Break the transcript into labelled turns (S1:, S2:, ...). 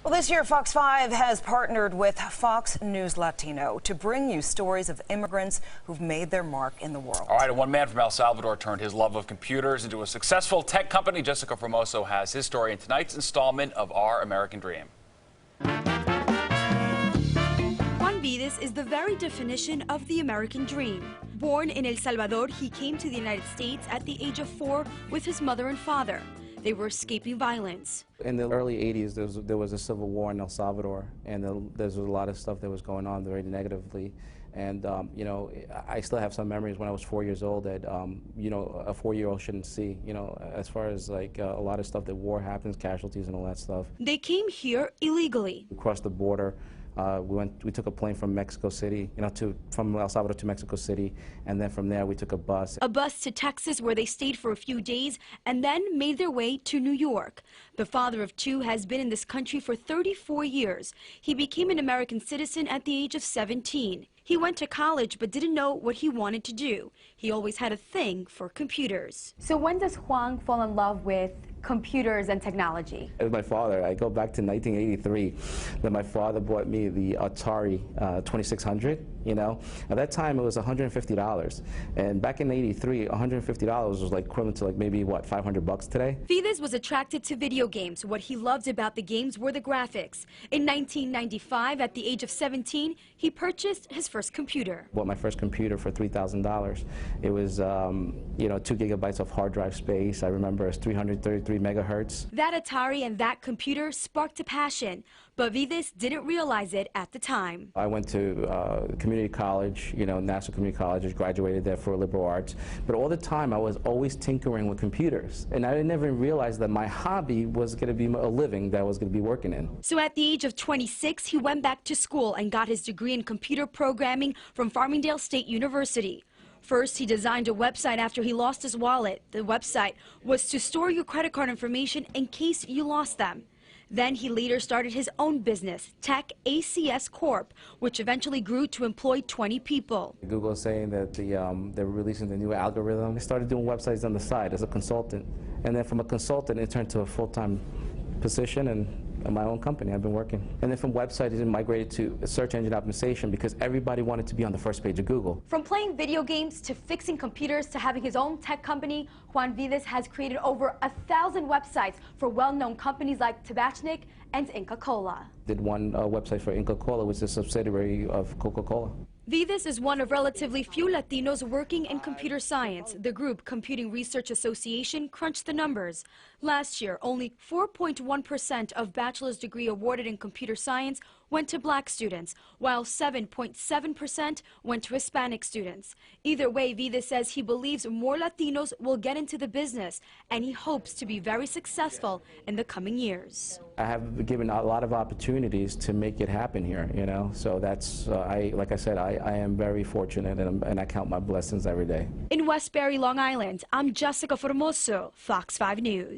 S1: Well, this year, Fox 5 has partnered with Fox News Latino to bring you stories of immigrants who've made their mark in the world.
S2: All right, and one man from El Salvador turned his love of computers into a successful tech company. Jessica Formoso has his story in tonight's installment of Our American Dream.
S3: Juan Vides is the very definition of the American dream. Born in El Salvador, he came to the United States at the age of 4 with his mother and father. They were escaping violence.
S4: In the early 80s, there was a civil war in El Salvador, and there was a lot of stuff that was going on very negatively. And, you know, I still have some memories when I was 4 years old that, you know, a 4-year-old shouldn't see, you know, as far as like a lot of stuff that war happens, casualties and all that stuff.
S3: They came here illegally.
S4: Across the border. We took a plane from Mexico City, you know, from El Salvador to Mexico City, and then from there we took a bus.
S3: A bus to Texas, where they stayed for a few days and then made their way to New York. The father of 2 has been in this country for 34 years. He became an American citizen at the age of 17. He went to college but didn't know what he wanted to do. He always had a thing for computers.
S5: So when does Juan fall in love with computers and technology?
S4: It was my father. I go back to 1983. Then my father bought me the Atari 2600. You know, at that time it was $150, and back in '83, $150 was like equivalent to like maybe what, $500 today.
S3: Vides was attracted to video games. What he loved about the games were the graphics. In 1995, at the age of 17, he purchased his first computer.
S4: Bought my first computer for $3,000. It was, you know, 2 gigabytes of hard drive space. I remember it was 333 megahertz.
S3: That Atari and that computer sparked a passion, but Vides didn't realize it at the time.
S4: I went to community college, you know, National Community College. I graduated there for liberal arts. But all the time, I was always tinkering with computers. And I never realized that my hobby was going to be a living that I was going to be working in.
S3: So at the age of 26, he went back to school and got his degree in computer programming from Farmingdale State University. First, he designed a website after he lost his wallet. The website was to store your credit card information in case you lost them. Then he later started his own business, TechACS Corp, which eventually grew to employ 20 people.
S4: Google is saying that they're releasing the new algorithm. I started doing websites on the side as a consultant. And then from a consultant, it turned to a full-time position and my own company. I've been working. And then from websites, it migrated to search engine optimization because everybody wanted to be on the first page of Google.
S5: From playing video games to fixing computers to having his own tech company, Juan Vides has created over 1,000 websites for well-known companies like Tabachnik and Inca-Cola.
S4: Did one website for Inca-Cola, which is a subsidiary of Coca-Cola.
S3: Vides is one of relatively few Latinos working in computer science. The group, Computing Research Association, crunched the numbers. Last year, only 4.1% of bachelor's degree awarded in computer science went to black students, while 7.7% went to Hispanic students. Either way, Vides says he believes more Latinos will get into the business, and he hopes to be very successful in the coming years.
S4: I have given a lot of opportunities to make it happen here, you know, so that's, like I said, I am very fortunate, and I count my blessings every day.
S3: In Westbury, Long Island, I'm Jessica Formoso, Fox 5 News.